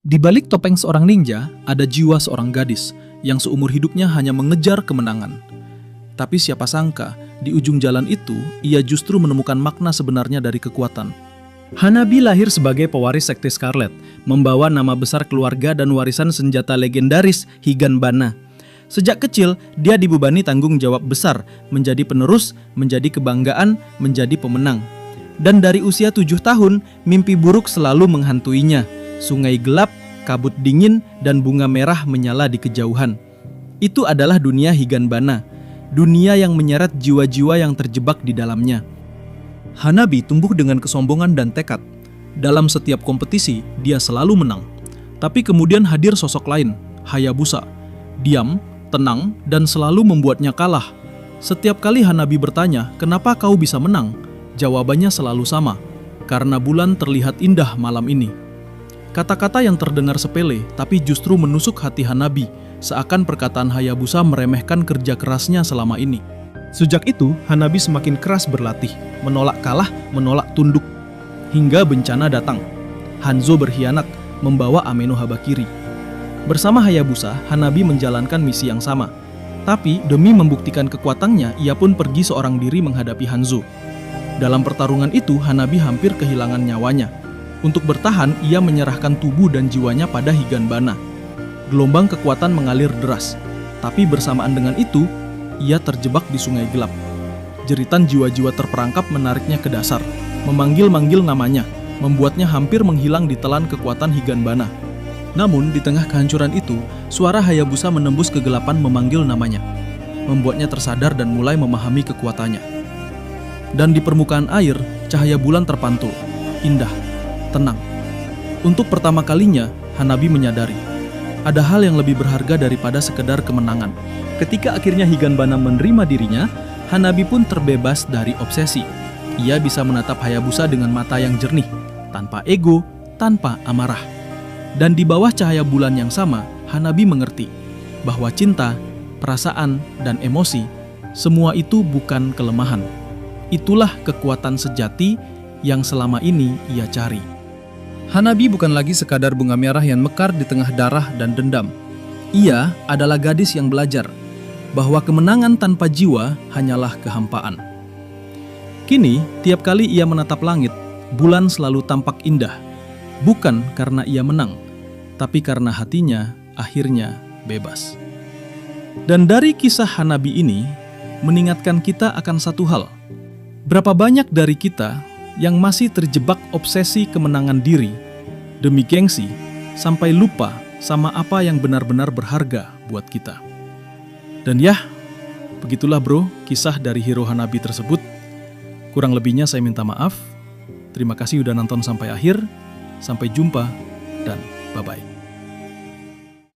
Di balik topeng seorang ninja, ada jiwa seorang gadis yang seumur hidupnya hanya mengejar kemenangan. Tapi siapa sangka, di ujung jalan itu, ia justru menemukan makna sebenarnya dari kekuatan. Hanabi lahir sebagai pewaris Sekte Scarlet, membawa nama besar keluarga dan warisan senjata legendaris Higanbana. Sejak kecil, dia dibebani tanggung jawab besar, menjadi penerus, menjadi kebanggaan, menjadi pemenang. Dan dari usia 7 tahun, mimpi buruk selalu menghantuinya. Sungai gelap, kabut dingin, dan bunga merah menyala di kejauhan. Itu adalah dunia Higanbana, dunia yang menyeret jiwa-jiwa yang terjebak di dalamnya. Hanabi tumbuh dengan kesombongan dan tekad. Dalam setiap kompetisi, dia selalu menang. Tapi kemudian hadir sosok lain, Hayabusa. Diam, tenang, dan selalu membuatnya kalah. Setiap kali Hanabi bertanya, "Kenapa kau bisa menang?" Jawabannya selalu sama, "Karena bulan terlihat indah malam ini." Kata-kata yang terdengar sepele, tapi justru menusuk hati Hanabi, seakan perkataan Hayabusa meremehkan kerja kerasnya selama ini. Sejak itu, Hanabi semakin keras berlatih, menolak kalah, menolak tunduk. Hingga bencana datang. Hanzo berkhianat, membawa Ameno Habakiri. Bersama Hayabusa, Hanabi menjalankan misi yang sama. Tapi, demi membuktikan kekuatannya, ia pun pergi seorang diri menghadapi Hanzo. Dalam pertarungan itu, Hanabi hampir kehilangan nyawanya. Untuk bertahan, ia menyerahkan tubuh dan jiwanya pada Higanbana. Gelombang kekuatan mengalir deras, tapi bersamaan dengan itu, ia terjebak di sungai gelap. Jeritan jiwa-jiwa terperangkap menariknya ke dasar, memanggil-manggil namanya, membuatnya hampir menghilang di telan kekuatan Higanbana. Namun, di tengah kehancuran itu, suara Hayabusa menembus kegelapan memanggil namanya, membuatnya tersadar dan mulai memahami kekuatannya. Dan di permukaan air, cahaya bulan terpantul, indah, tenang. Untuk pertama kalinya, Hanabi menyadari ada hal yang lebih berharga daripada sekedar kemenangan. Ketika akhirnya Higanbana menerima dirinya, Hanabi pun terbebas dari obsesi. Ia bisa menatap Hayabusa dengan mata yang jernih, tanpa ego, tanpa amarah. Dan di bawah cahaya bulan yang sama, Hanabi mengerti bahwa cinta, perasaan, dan emosi, semua itu bukan kelemahan. Itulah kekuatan sejati yang selama ini ia cari. Hanabi bukan lagi sekadar bunga merah yang mekar di tengah darah dan dendam. Ia adalah gadis yang belajar bahwa kemenangan tanpa jiwa hanyalah kehampaan. Kini, tiap kali ia menatap langit, bulan selalu tampak indah. Bukan karena ia menang, tapi karena hatinya akhirnya bebas. Dan dari kisah Hanabi ini, mengingatkan kita akan satu hal. Berapa banyak dari kita yang masih terjebak obsesi kemenangan diri, demi gengsi, sampai lupa sama apa yang benar-benar berharga buat kita. Dan ya, begitulah bro, kisah dari hero Hanabi tersebut. Kurang lebihnya saya minta maaf. Terima kasih udah nonton sampai akhir. Sampai jumpa, dan bye-bye.